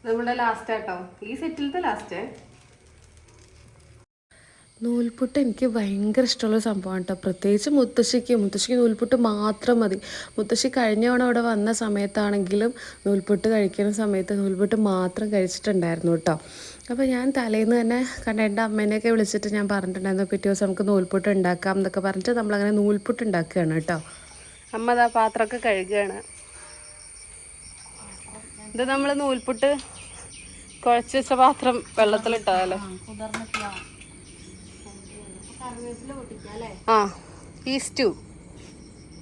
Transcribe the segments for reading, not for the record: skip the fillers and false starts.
നമ്മുടെ ലാസ്റ്റ് ആട്ടോ, ഈ സെറ്റിലത്തെ ലാസ്റ്റ്. നൂൽപുട്ട് എനിക്ക് ഭയങ്കര ഇഷ്ടമുള്ള സംഭവമാണ് കേട്ടോ. പ്രത്യേകിച്ച് മുത്തശ്ശിക്ക് നൂൽപുട്ട് മാത്രം മതി. മുത്തശ്ശി കഴിഞ്ഞ തവണ അവിടെ വന്ന സമയത്താണെങ്കിലും നൂൽപുട്ട് കഴിക്കുന്ന സമയത്ത് നൂൽപുട്ട് മാത്രം കഴിച്ചിട്ടുണ്ടായിരുന്നു കേട്ടോ. അപ്പോൾ ഞാൻ തലേന്ന് തന്നെ എൻ്റെ അമ്മേനെയൊക്കെ വിളിച്ചിട്ട് ഞാൻ പറഞ്ഞിട്ടുണ്ടായിരുന്നു പിറ്റേ ദിവസം നമുക്ക് നൂൽപുട്ട് ഉണ്ടാക്കാം എന്നൊക്കെ പറഞ്ഞിട്ട് നമ്മളങ്ങനെ നൂൽപുട്ട് ഉണ്ടാക്കുകയാണ് കേട്ടോ. അമ്മ അതാ പാത്രമൊക്കെ കഴുകുകയാണ്. ഇത് നമ്മൾ നൂൽപുട്ട് കുഴച്ച് വെച്ച പാത്രം വെള്ളത്തിലിട്ടതല്ലേ. ആ ഈസ്റ്റു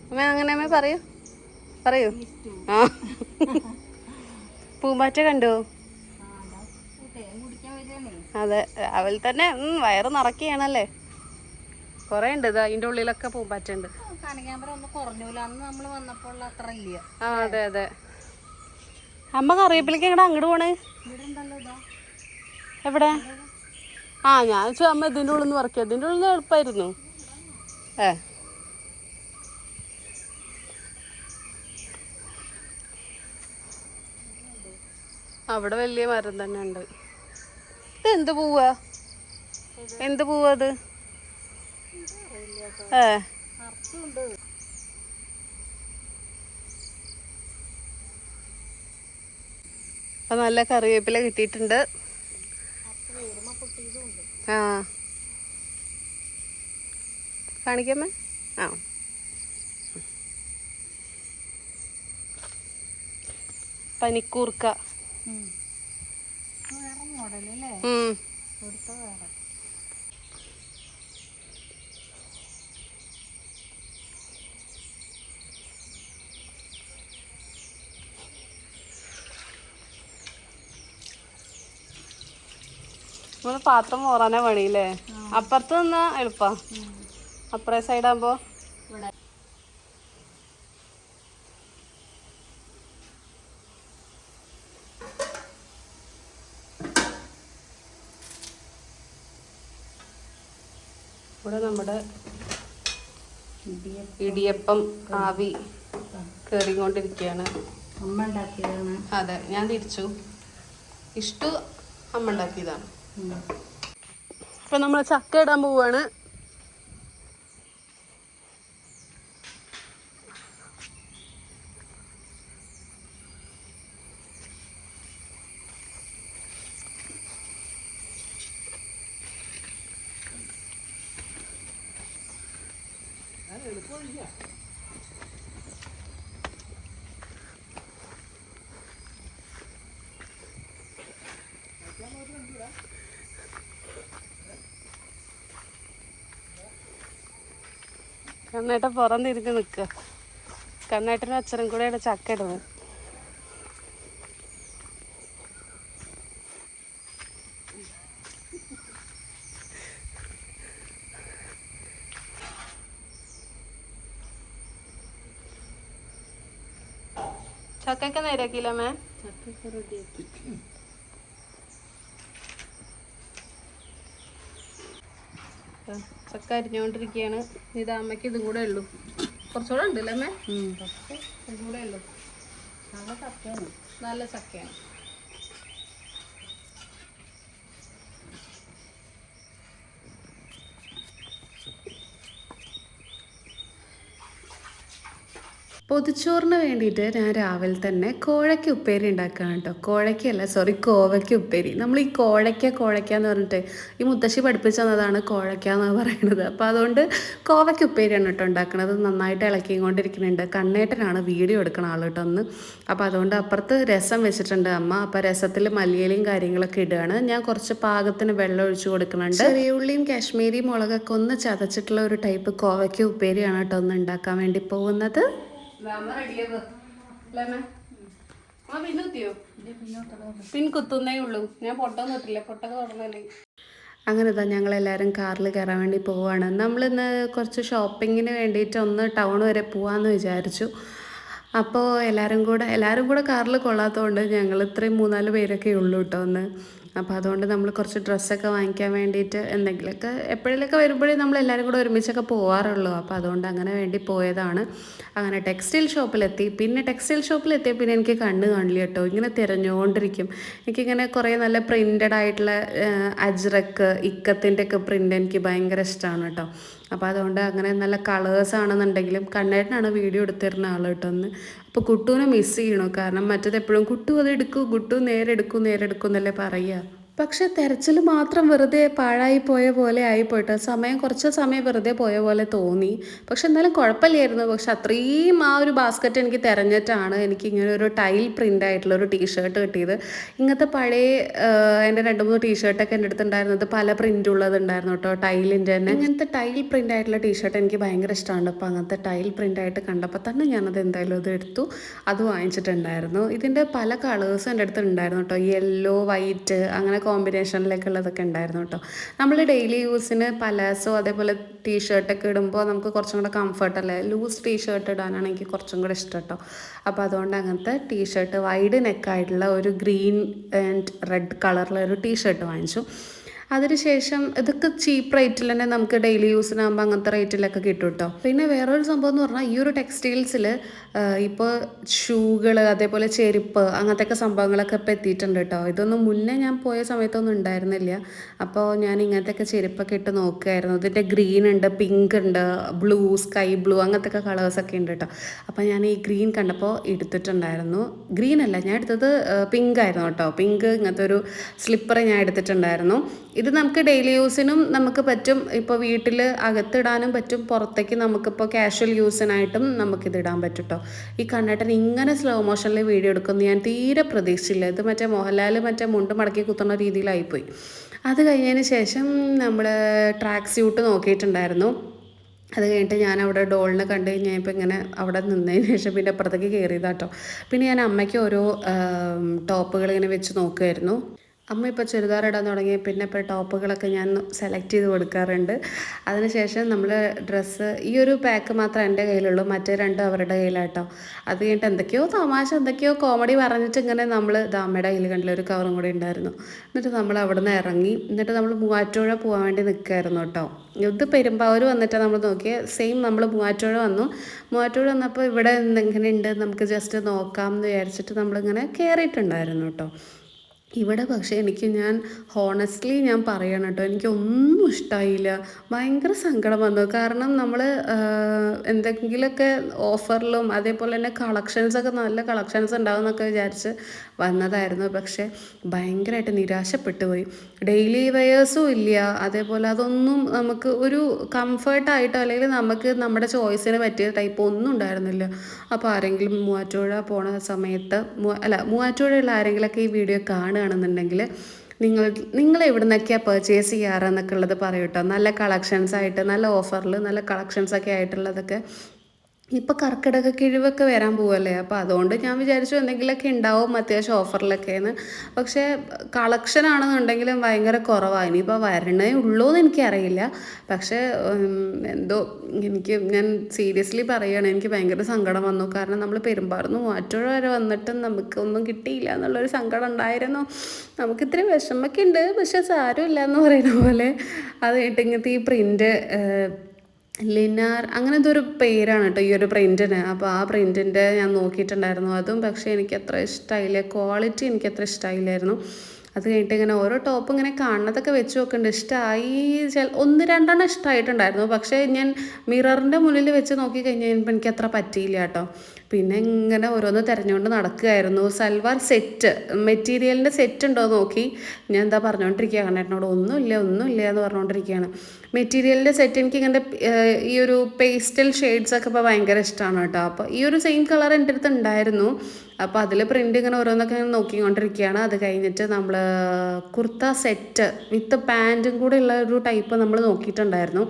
അമ്മ, അങ്ങനെ അമ്മ പറയൂ ആ. പൂമ്പാറ്റ കണ്ടു. അതെ, രാവിലെ തന്നെ വയറ് നിറക്കുകയാണല്ലേ. കൊറേ ഉണ്ട്. ഇത് അതിന്റെ ഉള്ളിലൊക്കെ പൂമ്പാറ്റ ഉണ്ട്. ആ അതെ അതെ. അമ്മ കറിവേപ്പിലേക്ക് എങ്ങടെ അങ്ങോട്ട് പോണേ? എവിടെ? ആ ഞാൻ വെച്ചു അമ്മ ഇതിൻ്റെ ഉള്ളിൽ നിന്ന് വറക്കുക. ഇതിൻ്റെ ഉള്ളിൽ നിന്ന് എളുപ്പമായിരുന്നു. അവിടെ വലിയ മരം തന്നെ ഉണ്ട്. ഇത് എന്ത് പൂവാ? എന്ത് പൂവാ അത്? അപ്പൊ നല്ല കറിവേപ്പില കിട്ടിയിട്ടുണ്ട്. ആ കാണിക്കാമേ. ആ പനിക്കൂർക്ക. നമ്മള് പാത്രം മോറാനാ പണിയില്ലേ. അപ്പുറത്ത് നിന്നാ എളുപ്പാ, അപ്പുറേ സൈഡാകുമ്പോ. ഇവിടെ നമ്മുടെ ഇടിയപ്പം ആവി കേറിക്കൊണ്ടിരിക്കുകയാണ്. അമ്മ ഉണ്ടാക്കിയതാണ്. അതെ, ഞാൻ തിരിച്ചു. ഇഷ്ടു അമ്മ ഉണ്ടാക്കിയതാണ്. അപ്പൊ നമ്മൾ ചക്ക ഇടാൻ പോവാണ്. കണ്ണേട്ടൻ പുറം തിരിഞ്ഞ് നിൽക്കുക. കണ്ണേട്ടനും അച്ഛനും കൂടെയാണ് ചക്ക ഇടുന്നത്. ചക്കൊക്കെ നേരാക്കിയില്ല മേ? ചക്കൊക്കെ റെഡിയാക്കി. ചക്ക അരിഞ്ഞുകൊണ്ടിരിക്കുകയാണ്. ഇത് അമ്മയ്ക്ക് ഇതും കൂടെ ഉള്ളൂ. കുറച്ചുകൂടെ ഉണ്ടല്ലേ അമ്മേ? ഇതും കൂടെ ഉള്ളൂ. നല്ല ചക്കയാണ്. നല്ല ചക്കയാണ്. പൊതിച്ചോറിന് വേണ്ടിയിട്ട് ഞാൻ രാവിലെ തന്നെ കോഴയ്ക്ക ഉപ്പേരി ഉണ്ടാക്കുകയാണ് കേട്ടോ. കോവയ്ക്ക ഉപ്പേരി. നമ്മൾ ഈ കോഴയ്ക്ക എന്ന് പറഞ്ഞിട്ട് ഈ മുത്തശ്ശി പഠിപ്പിച്ചു തന്നതാണ് കോഴയ്ക്ക എന്ന് പറയുന്നത്. അപ്പോൾ അതുകൊണ്ട് കോവയ്ക്ക ഉപ്പേരിയാണ് കേട്ടോ ഉണ്ടാക്കുന്നത്. നന്നായിട്ട് ഇളക്കിക്കൊണ്ടിരിക്കുന്നുണ്ട്. കണ്ണേട്ടനാണ് വീഡിയോ എടുക്കണ ആൾ കേട്ടോ ഒന്ന്. അപ്പോൾ അതുകൊണ്ട് അപ്പുറത്ത് രസം വെച്ചിട്ടുണ്ട് അമ്മ. അപ്പോൾ രസത്തിൽ മല്ലിയിലയും കാര്യങ്ങളൊക്കെ ഇടുകയാണ്. ഞാൻ കുറച്ച് പാകത്തിന് വെള്ളം ഒഴിച്ചു കൊടുക്കുന്നുണ്ട്. ചെറിയ ഉള്ളിയും കാശ്മീരി മുളകൊക്കെ ഒന്ന് ചതച്ചിട്ടുള്ള ഒരു ടൈപ്പ് കോവയ്ക്ക ഉപ്പേരിയാണ് കേട്ടോ ഒന്ന് ഉണ്ടാക്കാൻ വേണ്ടി പോകുന്നത്. പിൻകുത്തുന്നേ ഉള്ളൂ. ഞാൻ പൊട്ടൊന്നും ഇട്ടില്ല. പൊട്ടൊക്കെ തുറന്നല്ലേ. അങ്ങനെ ഇതാ ഞങ്ങളെല്ലാവരും കാറിൽ കയറാൻ വേണ്ടി പോവുകയാണ്. നമ്മളിന്ന് കുറച്ച് ഷോപ്പിങ്ങിന് വേണ്ടിയിട്ട് ഒന്ന് ടൗൺ വരെ പോകാമെന്ന് വിചാരിച്ചു. അപ്പോൾ എല്ലാവരും കൂടെ കാറിൽ കൊള്ളാത്തതുകൊണ്ട് ഞങ്ങൾ ഇത്രയും 3-4 പേരൊക്കെ ഉള്ളൂ കേട്ടോ ഒന്ന്. അപ്പോൾ അതുകൊണ്ട് നമ്മൾ കുറച്ച് ഡ്രസ്സൊക്കെ വാങ്ങിക്കാൻ വേണ്ടിയിട്ട് എന്തെങ്കിലുമൊക്കെ എപ്പോഴെങ്കിലുമൊക്കെ വരുമ്പോഴേ നമ്മൾ എല്ലാവരും കൂടെ ഒരുമിച്ചൊക്കെ പോകാറുള്ളൂ. അപ്പോൾ അതുകൊണ്ട് അങ്ങനെ വേണ്ടി പോയതാണ്. അങ്ങനെ ടെക്സ്റ്റൈൽ ഷോപ്പിലെത്തി. പിന്നെ ടെക്സ്റ്റൈൽ ഷോപ്പിലെത്തിയ പിന്നെ എനിക്ക് കണ്ണ് കാണില്ല കേട്ടോ, ഇങ്ങനെ തിരഞ്ഞുകൊണ്ടിരിക്കും. എനിക്കിങ്ങനെ കുറേ നല്ല പ്രിൻറ്റഡ് ആയിട്ടുള്ള അജ്രക്ക് ഇക്കത്തിൻ്റെ ഒക്കെ പ്രിൻ്റ് എനിക്ക് ഭയങ്കര ഇഷ്ടമാണ് കേട്ടോ. അപ്പോൾ അതുകൊണ്ട് അങ്ങനെ നല്ല കളേഴ്സ് ആണെന്നുണ്ടെങ്കിലും കണ്ണേട്ടനാണ് വീഡിയോ എടുത്തിരുന്ന ആൾ കേട്ടോ ഒന്ന്. അപ്പോൾ കുട്ടുവിനെ മിസ് ചെയ്യണു, കാരണം മറ്റേത് എപ്പോഴും കുട്ടു അത് എടുക്കൂ, കുട്ടു നേരെ എടുക്കൂ എന്നല്ലേ പറയുക. പക്ഷെ തെരച്ചിൽ മാത്രം വെറുതെ പാഴായി പോയ പോലെ ആയിപ്പോയിട്ട് കുറച്ച് സമയം വെറുതെ പോയ പോലെ തോന്നി. പക്ഷെ എന്നാലും കുഴപ്പമില്ലായിരുന്നു. പക്ഷെ അത്രയും ആ ഒരു ബാസ്ക്കറ്റ് എനിക്ക് തിരഞ്ഞിട്ടാണ് എനിക്ക് ഇങ്ങനെ ഒരു ടൈൽ പ്രിൻ്റ് ആയിട്ടുള്ള ഒരു ടീഷർട്ട് കിട്ടിയത്. ഇങ്ങനത്തെ പഴയ എൻ്റെ 2-3 ടീഷർട്ടൊക്കെ എൻ്റെ അടുത്തുണ്ടായിരുന്നത് പല പ്രിൻ്റ് ഉള്ളതുണ്ടായിരുന്നു കേട്ടോ, ടൈലിൻ്റെ തന്നെ. ഇങ്ങനത്തെ ടൈൽ പ്രിൻ്റ് ആയിട്ടുള്ള ടീഷർട്ട് എനിക്ക് ഭയങ്കര ഇഷ്ടമാണ്. അപ്പോൾ അങ്ങനത്തെ ടൈൽ പ്രിൻ്റ് ആയിട്ട് കണ്ടപ്പോൾ തന്നെ ഞാനത് എന്തായാലും അത് എടുത്തു, അത് വാങ്ങിച്ചിട്ടുണ്ടായിരുന്നു. ഇതിൻ്റെ പല കളേഴ്സും എൻ്റെ അടുത്ത് ഉണ്ടായിരുന്നു കേട്ടോ, യെല്ലോ, വൈറ്റ്, അങ്ങനെ കോമ്പിനേഷനിലൊക്കെ ഉള്ളതൊക്കെ ഉണ്ടായിരുന്നു കേട്ടോ. നമ്മൾ ഡെയിലി യൂസിന് പലാസോ അതേപോലെ ടീഷർട്ടൊക്കെ ഇടുമ്പോൾ നമുക്ക് കുറച്ചും കൂടെ കംഫർട്ടല്ലേ, ലൂസ് ടീഷർട്ട് ഇടാനാണ് എനിക്ക് കുറച്ചും കൂടെ ഇഷ്ടം കേട്ടോ. അപ്പോൾ അതുകൊണ്ട് അങ്ങനത്തെ ടീഷർട്ട് വൈഡ് നെക്കായിട്ടുള്ള ഒരു ഗ്രീൻ ആൻഡ് റെഡ് കളറിലുള്ള ഒരു ടീഷർട്ട് വാങ്ങിച്ചു. അതിനുശേഷം ഇതൊക്കെ ചീപ്പ് റേറ്റിൽ തന്നെ നമുക്ക് ഡെയിലി യൂസിനാകുമ്പോൾ അങ്ങനത്തെ റേറ്റിലൊക്കെ കിട്ടും കേട്ടോ. പിന്നെ വേറൊരു സംഭവം എന്ന് പറഞ്ഞാൽ ഈ ഒരു ടെക്സ്റ്റൈൽസിൽ ഇപ്പോൾ ഷൂകൾ അതേപോലെ ചെരുപ്പ് അങ്ങനത്തെ സംഭവങ്ങളൊക്കെ ഇപ്പോൾ എത്തിയിട്ടുണ്ട് കേട്ടോ. ഇതൊന്നും മുന്നേ ഞാൻ പോയ സമയത്തൊന്നും ഉണ്ടായിരുന്നില്ല. അപ്പോൾ ഞാൻ ഇങ്ങനത്തെ ചെരുപ്പൊക്കെ ഇട്ട് നോക്കുമായിരുന്നു. ഇതിൻ്റെ ഗ്രീൻ ഉണ്ട്, പിങ്ക് ഉണ്ട്, ബ്ലൂ, സ്കൈ ബ്ലൂ അങ്ങനത്തെ കളേഴ്സൊക്കെ ഉണ്ട് കേട്ടോ. അപ്പോൾ ഞാൻ ഈ ഗ്രീൻ കണ്ടപ്പോൾ എടുത്തിട്ടുണ്ടായിരുന്നു. ഗ്രീൻ അല്ല, ഞാൻ എടുത്തത് പിങ്ക് ആയിരുന്നു കേട്ടോ. പിങ്ക് ഇങ്ങനത്തെ ഒരു സ്ലിപ്പർ ഞാൻ എടുത്തിട്ടുണ്ടായിരുന്നു. ഇത് നമുക്ക് ഡെയിലി യൂസിനും നമുക്ക് പറ്റും, ഇപ്പോൾ വീട്ടിൽ അകത്തിടാനും പറ്റും, പുറത്തേക്ക് നമുക്കിപ്പോൾ കാഷ്വൽ യൂസിനായിട്ടും നമുക്കിത് ഇടാൻ പറ്റും കേട്ടോ. ഈ കണ്ണേട്ടൻ ഇങ്ങനെ സ്ലോ മോഷനിൽ വീഡിയോ എടുക്കുന്നത് ഞാൻ തീരെ പ്രതീക്ഷിച്ചില്ല. ഇത് മറ്റേ മോഹൻലാൽ മുണ്ട് മടക്കി കുത്തുന്ന രീതിയിലായിപ്പോയി. അത് കഴിഞ്ഞതിന് ശേഷം നമ്മൾ ട്രാക്ക് സ്യൂട്ട് നോക്കിയിട്ടുണ്ടായിരുന്നു. അത് കഴിഞ്ഞിട്ട് ഞാൻ അവിടെ ഡോളിനെ കണ്ടു കഴിഞ്ഞപ്പോൾ ഇങ്ങനെ അവിടെ നിന്നതിന് ശേഷം പിന്നെ അപ്പുറത്തേക്ക് കയറിയതാട്ടോ. പിന്നെ ഞാൻ അമ്മയ്ക്ക് ഓരോ ടോപ്പുകൾ ഇങ്ങനെ വെച്ച് നോക്കുമായിരുന്നു. അമ്മ ഇപ്പോൾ ചുരിദാർ ഇടാൻ തുടങ്ങി, പിന്നെ ഇപ്പോൾ ടോപ്പുകളൊക്കെ ഞാൻ സെലക്ട് ചെയ്ത് കൊടുക്കാറുണ്ട്. അതിനുശേഷം നമ്മൾ ഡ്രസ്സ് ഈ ഒരു പാക്ക് മാത്രമേ എൻ്റെ കയ്യിലുള്ളൂ, മറ്റേ 2 അവരുടെ കയ്യിലാട്ടോ. അത് കഴിഞ്ഞിട്ട് എന്തൊക്കെയോ കോമഡി പറഞ്ഞിട്ട് ഇങ്ങനെ നമ്മൾ അമ്മയുടെ കയ്യിൽ കണ്ടില്ല ഒരു കവറും കൂടി ഉണ്ടായിരുന്നു. എന്നിട്ട് നമ്മൾ അവിടെ നിന്ന് ഇറങ്ങി. എന്നിട്ട് നമ്മൾ മൂവാറ്റുപുഴ പോകാൻ വേണ്ടി നിൽക്കുമായിരുന്നു കേട്ടോ. ഇത് പെരുമ്പാവൂർ വന്നിട്ടാണ് നമ്മൾ നോക്കിയത്. സെയിം നമ്മൾ മൂവാറ്റുപുഴ വന്നു. മൂവാറ്റുപുഴ വന്നപ്പോൾ ഇവിടെ എന്തെങ്ങനെ ഉണ്ട് നമുക്ക് ജസ്റ്റ് നോക്കാം എന്ന് വിചാരിച്ചിട്ട് നമ്മളിങ്ങനെ കയറിയിട്ടുണ്ടായിരുന്നു കേട്ടോ. ഇവിടെ പക്ഷേ ഞാൻ ഹോണസ്റ്റ്ലി ഞാൻ പറയണം കേട്ടോ, എനിക്കൊന്നും ഇഷ്ടമായില്ല. ഭയങ്കര സങ്കടം വന്നു. കാരണം നമ്മൾ എന്തെങ്കിലുമൊക്കെ ഓഫറിലും അതേപോലെ തന്നെ കളക്ഷൻസൊക്കെ നല്ല കളക്ഷൻസ് ഉണ്ടാവും എന്നൊക്കെ വിചാരിച്ച് വന്നതായിരുന്നു. പക്ഷേ ഭയങ്കരമായിട്ട് നിരാശപ്പെട്ടു പോയി. ഡെയിലി വെയേഴ്സും ഇല്ല, അതേപോലെ അതൊന്നും നമുക്ക് ഒരു കംഫർട്ടായിട്ടോ അല്ലെങ്കിൽ നമുക്ക് നമ്മുടെ ചോയ്സിന് പറ്റിയ ടൈപ്പ് ഒന്നും ഉണ്ടായിരുന്നില്ല. അപ്പോൾ ആരെങ്കിലും മൂവാറ്റുപുഴ പോണ സമയത്ത് മൂവാറ്റുപുഴയുള്ള ആരെങ്കിലുമൊക്കെ ഈ വീഡിയോ കാണുകയാണെന്നുണ്ടെങ്കിൽ നിങ്ങൾ എവിടെ നിന്നൊക്കെയാണ് പർച്ചേസ് ചെയ്യാറെന്നൊക്കെ ഉള്ളത് പറയൂ കേട്ടോ. നല്ല കളക്ഷൻസായിട്ട് നല്ല ഓഫറിൽ നല്ല കളക്ഷൻസൊക്കെ ആയിട്ടുള്ളതൊക്കെ ഇപ്പോൾ കർക്കിടക കിഴിവൊക്കെ വരാൻ പോവല്ലേ. അപ്പോൾ അതുകൊണ്ട് ഞാൻ വിചാരിച്ചു എന്തെങ്കിലുമൊക്കെ ഉണ്ടാവും അത്യാവശ്യം ഓഫറിലൊക്കെയെന്ന്. പക്ഷേ കളക്ഷൻ ആണെന്നുണ്ടെങ്കിലും ഭയങ്കര കുറവാണ്. ഇനിയിപ്പോൾ വരണേ ഉള്ളൂ എന്ന് എനിക്കറിയില്ല. പക്ഷേ എന്തോ ഞാൻ സീരിയസ്ലി പറയുകയാണ്, എനിക്ക് ഭയങ്കര സങ്കടം വന്നു. കാരണം നമ്മൾ പെരുമ്പാറുന്ന് മൂവാറ്റുപുഴ വരെ വന്നിട്ടും നമുക്കൊന്നും കിട്ടിയില്ല എന്നുള്ളൊരു സങ്കടം ഉണ്ടായിരുന്നു. നമുക്കിത്തിരി വിഷമൊക്കെ ഉണ്ട്, പക്ഷെ സാരമില്ല എന്ന് പറയുന്ന പോലെ. അത് കഴിഞ്ഞിട്ട് ഇങ്ങനത്തെ ഈ പ്രിൻ്റ് ലിനാർ അങ്ങനത്തെ ഒരു പേരാണ് കേട്ടോ ഈ ഒരു പ്രിൻറ്റിന്. അപ്പോൾ ആ പ്രിൻറ്റിൻ്റെ ഞാൻ നോക്കിയിട്ടുണ്ടായിരുന്നു. അതും പക്ഷേ എനിക്കത്ര ഇഷ്ടമായില്ല, ക്വാളിറ്റി എനിക്കത്ര ഇഷ്ടമായില്ലായിരുന്നു. അത് കഴിഞ്ഞിട്ട് ഇങ്ങനെ ഓരോ ടോപ്പ് ഇങ്ങനെ കാണുന്നതൊക്കെ വെച്ച് നോക്കുന്നുണ്ട്. ഇഷ്ടമായി 1-2 ഇഷ്ടമായിട്ടുണ്ടായിരുന്നു. പക്ഷേ ഞാൻ മിററിൻ്റെ മുന്നിൽ വെച്ച് നോക്കി കഴിഞ്ഞപ്പോൾ എനിക്കത്ര പറ്റിയില്ല കേട്ടോ. പിന്നെ ഇങ്ങനെ ഓരോന്ന് തിരഞ്ഞുകൊണ്ട് നടക്കുകയായിരുന്നു. സൽവാർ സെറ്റ് മെറ്റീരിയലിൻ്റെ സെറ്റ് ഉണ്ടോ നോക്കി ഞാൻ എന്താ പറഞ്ഞുകൊണ്ടിരിക്കുക കണ്ണേട്ടനോട്, ഒന്നുമില്ല എന്ന് പറഞ്ഞുകൊണ്ടിരിക്കുകയാണ്. മെറ്റീരിയലിൻ്റെ സെറ്റ് എനിക്ക് ഇങ്ങനെ ഈ ഒരു പേസ്റ്റൽ ഷെയ്ഡ്സൊക്കെ ഇപ്പോൾ ഭയങ്കര ഇഷ്ടമാണ് കേട്ടോ. അപ്പോൾ ഈ ഒരു സെയിം കളർ എൻ്റെ അടുത്ത് ഉണ്ടായിരുന്നു. അപ്പോൾ അതിൽ പ്രിൻ്റ് ഇങ്ങനെ ഓരോന്നൊക്കെ നോക്കിക്കൊണ്ടിരിക്കുകയാണ്. അത് കഴിഞ്ഞിട്ട് നമ്മൾ കുർത്ത സെറ്റ് വിത്ത് പാൻറ്റും കൂടെ ഉള്ള ഒരു ടൈപ്പ് നമ്മൾ നോക്കിയിട്ടുണ്ടായിരുന്നു.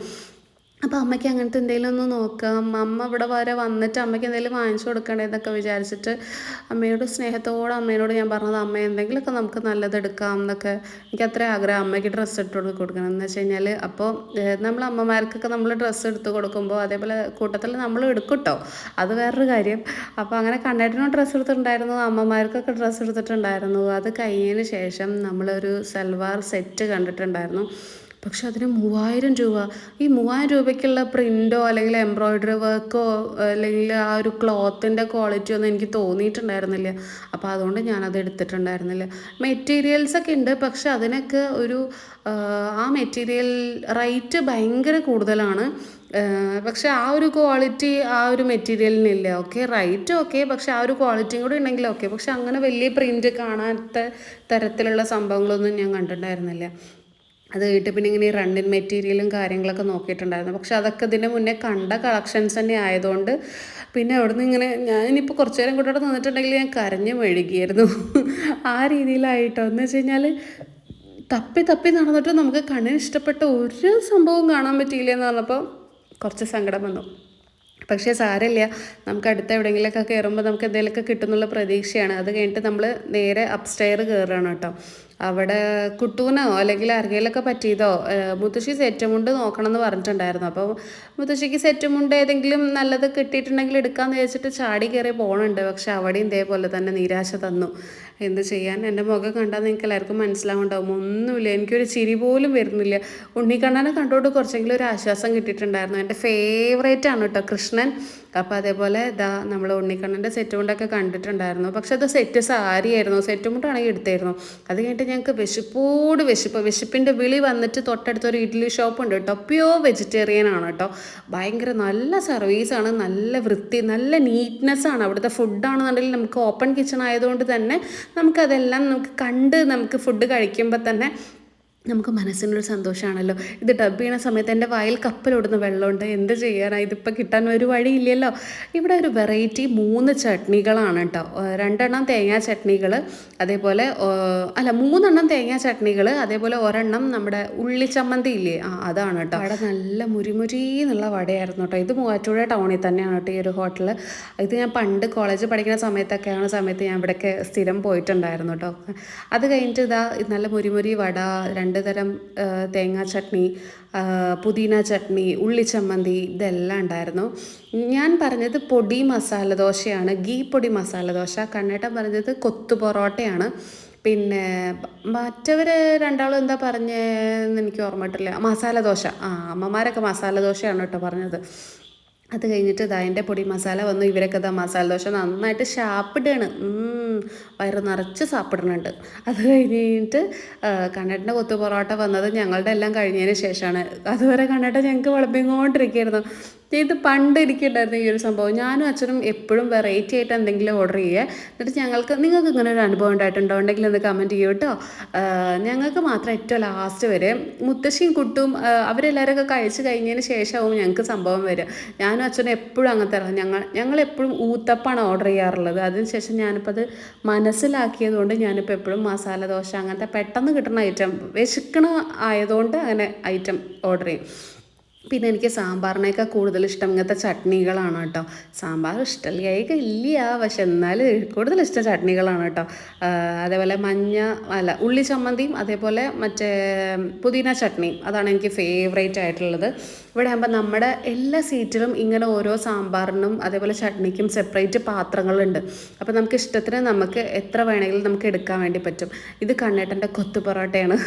അപ്പോൾ അമ്മയ്ക്ക് അങ്ങനത്തെ എന്തെങ്കിലും ഒന്ന് നോക്കാം, അമ്മ ഇവിടെ വരെ വന്നിട്ട് അമ്മയ്ക്ക് എന്തെങ്കിലും വാങ്ങിച്ചു കൊടുക്കണേന്നൊക്കെ വിചാരിച്ചിട്ട് അമ്മയോട് സ്നേഹത്തോടെ അമ്മയോട് ഞാൻ പറഞ്ഞത്, അമ്മ എന്തെങ്കിലുമൊക്കെ നമുക്ക് നല്ലത് എടുക്കാം എന്നൊക്കെ. എനിക്ക് അത്ര ആഗ്രഹം അമ്മയ്ക്ക് ഡ്രസ്സ് ഇട്ട് കൊടുക്കണം എന്ന് വെച്ച് കഴിഞ്ഞാൽ. അപ്പോൾ നമ്മൾ അമ്മമാർക്കൊക്കെ നമ്മൾ ഡ്രസ്സ് എടുത്ത് കൊടുക്കുമ്പോൾ അതേപോലെ കൂട്ടത്തിൽ നമ്മൾ എടുക്കും കേട്ടോ, അത് വേറൊരു കാര്യം. അപ്പോൾ അങ്ങനെ കണ്ണേട്ടനും ഡ്രസ്സ് എടുത്തിട്ടുണ്ടായിരുന്നു, അമ്മമാർക്കൊക്കെ ഡ്രസ്സ് എടുത്തിട്ടുണ്ടായിരുന്നു. അത് കഴിഞ്ഞതിന് ശേഷം നമ്മളൊരു സൽവാർ സെറ്റ് കണ്ടിട്ടുണ്ടായിരുന്നു. പക്ഷെ അതിന് 3000 രൂപ. ഈ 3000 രൂപയ്ക്കുള്ള പ്രിൻ്റോ അല്ലെങ്കിൽ എംബ്രോയ്ഡറി വർക്കോ അല്ലെങ്കിൽ ആ ഒരു ക്ലോത്തിൻ്റെ ക്വാളിറ്റി ഒന്നും എനിക്ക് തോന്നിയിട്ടുണ്ടായിരുന്നില്ല. അപ്പോൾ അതുകൊണ്ട് ഞാനത് എടുത്തിട്ടുണ്ടായിരുന്നില്ല. മെറ്റീരിയൽസൊക്കെ ഉണ്ട്, പക്ഷെ അതിനൊക്കെ ഒരു ആ മെറ്റീരിയൽ റേറ്റ് ഭയങ്കര കൂടുതലാണ്. പക്ഷെ ആ ഒരു ക്വാളിറ്റി ആ ഒരു മെറ്റീരിയലിനില്ല. ഓക്കെ, റേറ്റ് ഓക്കെ, പക്ഷെ ആ ഒരു ക്വാളിറ്റിയും കൂടി ഉണ്ടെങ്കിൽ ഓക്കെ. പക്ഷെ അങ്ങനെ വലിയ പ്രിൻ്റ് കാണാത്ത തരത്തിലുള്ള സംഭവങ്ങളൊന്നും ഞാൻ കണ്ടിട്ടുണ്ടായിരുന്നില്ല. അത് കഴിഞ്ഞിട്ട് പിന്നെ ഇങ്ങനെ ഈ റണ്ണിൻ മെറ്റീരിയലും കാര്യങ്ങളൊക്കെ നോക്കിയിട്ടുണ്ടായിരുന്നു. പക്ഷെ അതൊക്കെ ഇതിന് മുന്നേ കണ്ട കളക്ഷൻസ് തന്നെ ആയതുകൊണ്ട് പിന്നെ അവിടെ നിന്ന് ഇങ്ങനെ ഞാനിപ്പോൾ കുറച്ച് നേരം കൂടെ നിന്നിട്ടുണ്ടെങ്കിൽ ഞാൻ കരഞ്ഞു മെഴുകിയായിരുന്നു. ആ രീതിയിലായിട്ടോ. എന്ന് വെച്ച് കഴിഞ്ഞാൽ തപ്പി തപ്പി നടന്നിട്ട് നമുക്ക് കണ്ണിന് ഇഷ്ടപ്പെട്ട ഒരു സംഭവം കാണാൻ പറ്റിയില്ല എന്ന് പറഞ്ഞപ്പോൾ കുറച്ച് സങ്കടം വന്നു. പക്ഷേ സാരമില്ല, നമുക്ക് അടുത്ത എവിടെയെങ്കിലുമൊക്കെ കയറുമ്പോൾ നമുക്ക് എന്തെങ്കിലുമൊക്കെ കിട്ടുന്നുള്ള പ്രതീക്ഷയാണ്. അത് കഴിഞ്ഞിട്ട് നമ്മൾ നേരെ അപ്സ്റ്റെയർ കയറുകയാണ് കേട്ടോ. അവിടെ കുട്ടൂനോ അല്ലെങ്കിൽ ആർക്കെങ്കിലൊക്കെ പറ്റിയതോ മുത്തശ്ശി സെറ്റ് മുണ്ട് നോക്കണം എന്ന് പറഞ്ഞിട്ടുണ്ടായിരുന്നു. അപ്പോൾ മുത്തശ്ശിക്ക് സെറ്റ് മുണ്ട് ഏതെങ്കിലും നല്ലത് കിട്ടിയിട്ടുണ്ടെങ്കിൽ എടുക്കാമെന്ന് വിചാരിച്ചിട്ട് ചാടി കയറി പോകണുണ്ട്. പക്ഷെ അവിടെയും ഇതേപോലെ തന്നെ നിരാശ തന്നു. എന്ത് ചെയ്യാൻ, എൻ്റെ മുഖം കണ്ടാൽ നിങ്ങൾക്ക് എല്ലാവർക്കും മനസ്സിലാവുണ്ടാവും, ഒന്നുമില്ല, എനിക്കൊരു ചിരി പോലും വരുന്നില്ല. ഉണ്ണിക്കണ്ണനെ കണ്ടോണ്ട് കുറച്ചെങ്കിലും ഒരു ആശ്വാസം കിട്ടിയിട്ടുണ്ടായിരുന്നു. എൻ്റെ ഫേവറേറ്റ് ആണ് കേട്ടോ കൃഷ്ണൻ. അപ്പോൾ അതേപോലെ ഇതാ നമ്മൾ ഉണ്ണിക്കണ്ണൻ്റെ സെറ്റ് മുണ്ടൊക്കെ കണ്ടിട്ടുണ്ടായിരുന്നു. പക്ഷെ അത് സെറ്റ് സാരിയായിരുന്നു, സെറ്റ് മുണ്ടാണെങ്കിൽ എടുത്തായിരുന്നു. അത് കഴിഞ്ഞിട്ട് ഞങ്ങൾക്ക് വിശപ്പിൻ്റെ വിളി വന്നിട്ട് തൊട്ടടുത്തൊരു ഇഡ്ഡലി ഷോപ്പ് ഉണ്ട് കേട്ടോ, പ്യൂർ വെജിറ്റേറിയൻ ആണ് കേട്ടോ. ഭയങ്കര നല്ല സർവീസാണ്, നല്ല വൃത്തി, നല്ല നീറ്റ്നെസ്സാണ് അവിടുത്തെ. ഫുഡാണെന്നുണ്ടെങ്കിൽ നമുക്ക് ഓപ്പൺ കിച്ചൺ ആയതുകൊണ്ട് തന്നെ നമുക്കതെല്ലാം നമുക്ക് കണ്ട് നമുക്ക് ഫുഡ് കഴിക്കുമ്പോൾ തന്നെ നമുക്ക് മനസ്സിനൊരു സന്തോഷമാണല്ലോ. ഇത് ഡബ് ചെയ്യണ സമയത്ത് എൻ്റെ വായിൽ കപ്പലോടുന്ന വെള്ളമുണ്ട്, എന്ത് ചെയ്യാനാണ്, ഇതിപ്പോൾ കിട്ടാൻ ഒരു വഴിയില്ലല്ലോ. ഇവിടെ ഒരു വെറൈറ്റി 3 ചട്നികളാണ് കേട്ടോ. 2 തേങ്ങാ ചട്നികൾ, അതേപോലെ 3 തേങ്ങാ ചട്നികൾ, അതേപോലെ 1 നമ്മുടെ ഉള്ളിച്ചമ്മന്തി ഇല്ലേ, അതാണ് കേട്ടോ. അവിടെ നല്ല മുരിമുരി എന്നുള്ള വടയായിരുന്നു കേട്ടോ. ഇത് മൂവാറ്റുപുഴ ടൗണിൽ തന്നെയാണ് കേട്ടോ ഈ ഒരു ഹോട്ടൽ. ഇത് ഞാൻ പണ്ട് കോളേജ് പഠിക്കുന്ന സമയത്ത് ഞാൻ ഇവിടെയൊക്കെ സ്ഥിരം പോയിട്ടുണ്ടായിരുന്നു കേട്ടോ. അത് കഴിഞ്ഞിട്ട് ഇതാ നല്ല മുരിമുരി വട, 2 തരം തേങ്ങാ ചട്നി, പുതിന ചട്നി, ഉള്ളിച്ചമ്മന്തി, ഇതെല്ലാം ഉണ്ടായിരുന്നു. ഞാൻ പറഞ്ഞത് പൊടി മസാല ദോശയാണ്, ഗീ പൊടി മസാല ദോശ. കണ്ണേട്ടൻ പറഞ്ഞത് കൊത്തു പൊറോട്ടയാണ്. പിന്നെ മറ്റവർ രണ്ടാളും എന്താ പറഞ്ഞതെന്ന് എനിക്ക് ഓർമ്മയിട്ടില്ല. മസാല ദോശ, അമ്മമാരൊക്കെ മസാല ദോശയാണ് കേട്ടോ പറഞ്ഞത്. അത് കഴിഞ്ഞിട്ട് ഇതാ എൻ്റെ പൊടി മസാല വന്നു. ഇവരൊക്കെ ഇതാ മസാല ദോശ നന്നായിട്ട് സാപ്പിടുകയാണ്, വയറ് നിറച്ച് സാപ്പിടുന്നുണ്ട്. അത് കഴിഞ്ഞിട്ട് കണ്ണേട്ടൻ്റെ കൊത്തു പൊറോട്ട വന്നത് ഞങ്ങളുടെ എല്ലാം കഴിഞ്ഞതിന് ശേഷമാണ്. അതുവരെ കണ്ണേട്ടൻ ഞങ്ങൾക്ക് വിളമ്പിക്കൊണ്ടിരിക്കുകയായിരുന്നു. ഇത് പണ്ട് എനിക്കുണ്ടായിരുന്നു ഈ ഒരു സംഭവം. ഞാനും അച്ഛനും എപ്പോഴും വെറൈറ്റി ആയിട്ട് എന്തെങ്കിലും ഓർഡർ ചെയ്യുക. എന്നിട്ട് നിങ്ങൾക്ക് ഇങ്ങനെ ഒരു അനുഭവം ഉണ്ടായിട്ടുണ്ടോ, ഉണ്ടെങ്കിൽ ഒന്ന് കമൻറ്റ് ചെയ്യൂ കേട്ടോ. ഞങ്ങൾക്ക് മാത്രം ഏറ്റവും ലാസ്റ്റ് വരെ മുത്തശ്ശിയും കുട്ടും അവരെല്ലാവരൊക്കെ കഴിച്ച് കഴിഞ്ഞതിന് ശേഷമാവും ഞങ്ങൾക്ക് സംഭവം വരിക. ഞാനും അച്ഛനും എപ്പോഴും അങ്ങനത്തെ ഞങ്ങളെപ്പോഴും ഊത്തപ്പാണ് ഓർഡർ ചെയ്യാറുള്ളത്. അതിനുശേഷം ഞാനിപ്പോൾ അത് മനസ്സിലാക്കിയത് കൊണ്ട് ഞാനിപ്പോൾ എപ്പോഴും മസാല ദോശ അങ്ങനത്തെ പെട്ടെന്ന് കിട്ടുന്ന ഐറ്റം, വിശക്കണ ആയതുകൊണ്ട് അങ്ങനെ ഐറ്റം ഓർഡർ ചെയ്യും. പിന്നെ എനിക്ക് സാമ്പാറിനേക്കാൾ കൂടുതൽ ഇഷ്ടം ഇങ്ങനത്തെ ചട്നികളാണ് കേട്ടോ. സാമ്പാർ ഇല്ല, പക്ഷെ എന്നാലും കൂടുതൽ ഇഷ്ടം ചട്നികളാണ് കേട്ടോ. അതേപോലെ ഉള്ളി ചമ്മന്തിയും അതേപോലെ മറ്റേ പുതിന ചട്നിയും, അതാണ് എനിക്ക് ഫേവറേറ്റ് ആയിട്ടുള്ളത്. ഇവിടെ ആകുമ്പോൾ നമ്മുടെ എല്ലാ സീറ്റിലും ഇങ്ങനെ ഓരോ സാമ്പാറിനും അതേപോലെ ചട്നിക്കും സെപ്പറേറ്റ് പാത്രങ്ങളുണ്ട്. അപ്പോൾ നമുക്ക് ഇഷ്ടത്തിന് നമുക്ക് എത്ര വേണമെങ്കിലും നമുക്ക് എടുക്കാൻ വേണ്ടി പറ്റും. ഇത് കണ്ണേട്ടൻ്റെ കൊത്തു പൊറോട്ടയാണ്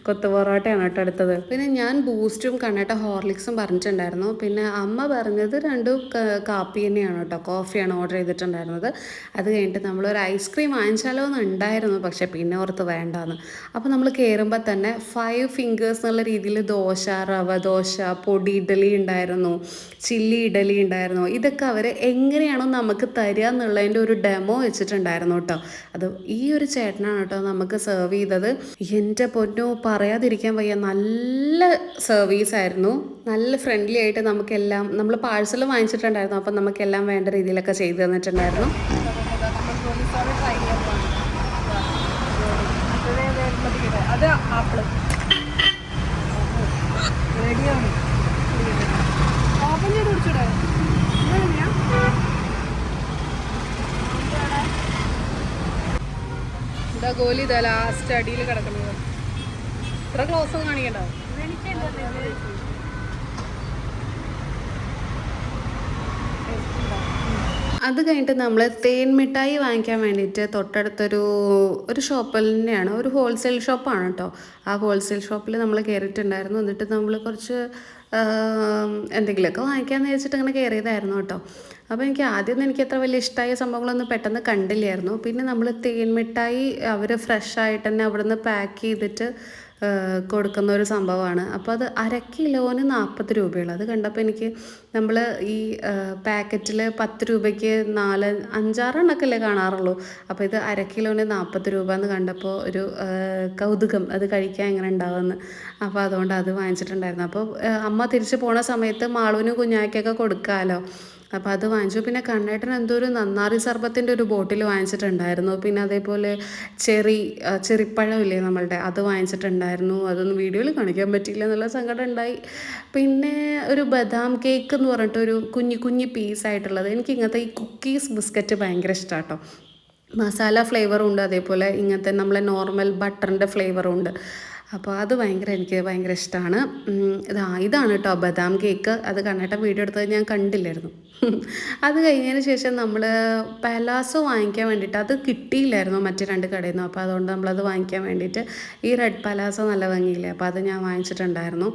കേട്ടോ എടുത്തത്. പിന്നെ ഞാൻ ബൂസ്റ്റും കണ്ണേട്ട ഹോർലിക്സും പറഞ്ഞിട്ടുണ്ടായിരുന്നു. പിന്നെ അമ്മ പറഞ്ഞത് 2 കാപ്പി തന്നെയാണ് കേട്ടോ, കോഫിയാണ് ഓർഡർ ചെയ്തിട്ടുണ്ടായിരുന്നത്. അത് കഴിഞ്ഞിട്ട് നമ്മളൊരു ഐസ്ക്രീം വാങ്ങിച്ചാലോ എന്ന് ഉണ്ടായിരുന്നു, പക്ഷേ പിന്നെ ഓർത്ത് വേണ്ടാന്ന്. അപ്പോൾ നമ്മൾ കയറുമ്പോൾ തന്നെ 5 ഫിംഗേഴ്സ് എന്നുള്ള രീതിയിൽ ദോശ, റവ ദോശ, പൊടി ഇഡലി ഉണ്ടായിരുന്നു, ചില്ലി ഇഡലി ഉണ്ടായിരുന്നു. ഇതൊക്കെ അവർ എങ്ങനെയാണോ നമുക്ക് തരിക എന്നുള്ളതിൻ്റെ ഒരു ഡെമോ വെച്ചിട്ടുണ്ടായിരുന്നു കേട്ടോ. അത് ഈ ഒരു ചേട്ടനാണ് കേട്ടോ നമുക്ക് സെർവ് ചെയ്തത്. എൻ്റെ പൊന്നോ, പറയാതിരിക്കാൻ വയ്യ, നല്ല സർവീസായിരുന്നു, നല്ല ഫ്രണ്ട്ലി ആയിട്ട് നമുക്കെല്ലാം, നമ്മൾ പാഴ്സൽ വാങ്ങിച്ചിട്ടുണ്ടായിരുന്നു, അപ്പം നമുക്കെല്ലാം വേണ്ട രീതിയിലൊക്കെ ചെയ്തു തന്നിട്ടുണ്ടായിരുന്നു. അത് ആപ്പിള് റെഡിയാണ്. ഇതാ ഗോലി ഇതാ ലാസ്റ്റ് അടിയിൽ കിടക്കുന്നത്. ഇത്ര ക്ലോസ് ഒന്നും കാണിക്കണ്ടാവും. അത് കഴിഞ്ഞിട്ട് നമ്മൾ തേൻ മിഠായി വാങ്ങിക്കാൻ വേണ്ടിയിട്ട് തൊട്ടടുത്തൊരു ഷോപ്പിൽ തന്നെയാണ്, ഒരു ഹോൾസെയിൽ ഷോപ്പാണ് കേട്ടോ. ആ ഹോൾസെയിൽ ഷോപ്പിൽ നമ്മൾ കയറിയിട്ടുണ്ടായിരുന്നു. എന്നിട്ട് നമ്മൾ കുറച്ച് എന്തെങ്കിലുമൊക്കെ വാങ്ങിക്കാമെന്ന് വെച്ചിട്ട് അങ്ങനെ കയറിയതായിരുന്നു കേട്ടോ. അപ്പോൾ എനിക്ക് ആദ്യമൊന്നും എനിക്ക് അത്ര വലിയ ഇഷ്ടമായ സംഭവങ്ങളൊന്നും പെട്ടെന്ന് കണ്ടില്ലായിരുന്നു. പിന്നെ നമ്മൾ തേൻ മിഠായി അവർ ഫ്രഷ് ആയിട്ട് തന്നെ അവിടെ നിന്ന് പാക്ക് ചെയ്തിട്ട് കൊടുക്കുന്ന ഒരു സംഭവമാണ്. അപ്പോൾ അത് 1/2 കിലോന് 40 രൂപയുള്ളൂ. അത് കണ്ടപ്പോൾ എനിക്ക് നമ്മൾ ഈ പാക്കറ്റിൽ 10 രൂപയ്ക്ക് 5-6 എണ്ണക്കല്ലേ കാണാറുള്ളൂ. അപ്പോൾ ഇത് 1/2 കിലോന് 40 രൂപ എന്ന് കണ്ടപ്പോൾ ഒരു കൗതുകം, അത് കഴിക്കാൻ എങ്ങനെ ഉണ്ടാവുമെന്ന്. അപ്പോൾ അതുകൊണ്ട് അത് വാങ്ങിച്ചിട്ടുണ്ടായിരുന്നു. അപ്പോൾ അമ്മ തിരിച്ച് പോണ സമയത്ത് മാളുവിനും കുഞ്ഞായ്ക്കൊക്കെ കൊടുക്കാമല്ലോ. അപ്പോൾ അത് വാങ്ങിച്ചു. പിന്നെ കണ്ണേട്ടൻ എന്തോ ഒരു നന്നാറി സർബത്തിൻ്റെ ഒരു ബോട്ടിൽ വാങ്ങിച്ചിട്ടുണ്ടായിരുന്നു. പിന്നെ അതേപോലെ ചെറിപ്പഴമില്ലേ നമ്മളുടെ, അത് വാങ്ങിച്ചിട്ടുണ്ടായിരുന്നു. അതൊന്നും വീഡിയോയിൽ കാണിക്കാൻ പറ്റിയില്ല എന്നുള്ള സങ്കടം ഉണ്ടായി. പിന്നെ ഒരു ബദാം കേക്ക് എന്ന് പറഞ്ഞിട്ട് ഒരു കുഞ്ഞി പീസായിട്ടുള്ളത്. എനിക്ക് ഇങ്ങനത്തെ ഈ കുക്കീസ് ബിസ്ക്കറ്റ് ഭയങ്കര ഇഷ്ടമാണ് കേട്ടോ. മസാല ഫ്ലേവറും ഉണ്ട്, അതേപോലെ ഇങ്ങനത്തെ നമ്മളെ നോർമൽ ബട്ടറിൻ്റെ ഫ്ലേവറും ഉണ്ട്. അപ്പോൾ അത് എനിക്ക് ഭയങ്കര ഇഷ്ടമാണ്. ഇതാണ് കേട്ടോ ബദാം കേക്ക്. അത് കണ്ണേട്ടൻ വീഡിയോ എടുത്തത് ഞാൻ കണ്ടില്ലായിരുന്നു. അത് കഴിഞ്ഞതിന് ശേഷം നമ്മൾ പലാസോ വാങ്ങിക്കാൻ വേണ്ടിയിട്ട്, അത് കിട്ടിയില്ലായിരുന്നു മറ്റ് 2 കടയിൽ നിന്നും. അപ്പോൾ അതുകൊണ്ട് നമ്മളത് വാങ്ങിക്കാൻ വേണ്ടിയിട്ട് ഈ റെഡ് പലാസോ നല്ല ഭംഗിയില്ലേ, അപ്പോൾ അത് ഞാൻ വാങ്ങിച്ചിട്ടുണ്ടായിരുന്നു.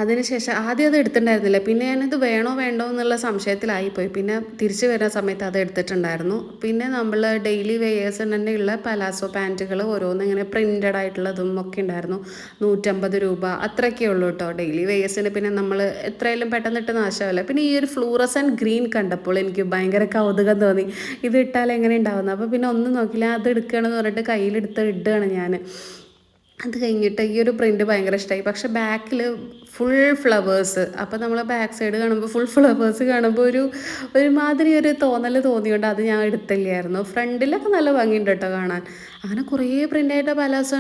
അതിനുശേഷം ആദ്യം അത് എടുത്തിട്ടുണ്ടായിരുന്നില്ല. പിന്നെ ഞാനത് വേണോ വേണ്ടോ എന്നുള്ള സംശയത്തിലായിപ്പോയി. പിന്നെ തിരിച്ച് വരുന്ന സമയത്ത് അത് എടുത്തിട്ടുണ്ടായിരുന്നു. പിന്നെ നമ്മൾ ഡെയിലി വെയേഴ്സിന് തന്നെയുള്ള പലാസോ പാൻറ്റുകൾ ഓരോന്ന് ഇങ്ങനെ പ്രിൻറ്റഡ് ആയിട്ടുള്ളതും ഒക്കെ ഉണ്ടായിരുന്നു. 150 രൂപ അത്രയൊക്കെ ഉള്ളൂ കേട്ടോ ഡെയിലി വെയേഴ്സിന്. പിന്നെ നമ്മൾ എത്രയായാലും പെട്ടെന്നിട്ട് നാശമല്ല. പിന്നെ ഈ ഒരു ഫ്ലൂറസൻറ്റ് ഗ്രീൻ കണ്ടപ്പോൾ എനിക്ക് ഭയങ്കര കൗതുകം തോന്നി, ഇത് ഇട്ടാൽ എങ്ങനെ ഉണ്ടാവുന്നത്. അപ്പോൾ പിന്നെ ഒന്നും നോക്കില്ല, അത് എടുക്കുകയാണെന്ന് പറഞ്ഞിട്ട് കയ്യിലെടുത്ത് ഇടുകയാണ് ഞാൻ. അത് കഴിഞ്ഞിട്ട് ഈ ഒരു പ്രിൻറ്റ് ഭയങ്കര ഇഷ്ടമായി. പക്ഷെ ബാക്കിൽ ഫുൾ ഫ്ലവേഴ്സ്. അപ്പോൾ നമ്മൾ ബാക്ക് സൈഡ് കാണുമ്പോൾ ഫുൾ ഫ്ലവേഴ്സ് കാണുമ്പോൾ ഒരുമാതിരി ഒരു തോന്നിയുണ്ട് അത് ഞാൻ എടുത്തില്ലായിരുന്നു. ഫ്രണ്ടിലൊക്കെ നല്ല ഭംഗിയുണ്ട് കേട്ടോ കാണാൻ. അങ്ങനെ കുറേ പ്രിൻ്റായിട്ട് പലാസോ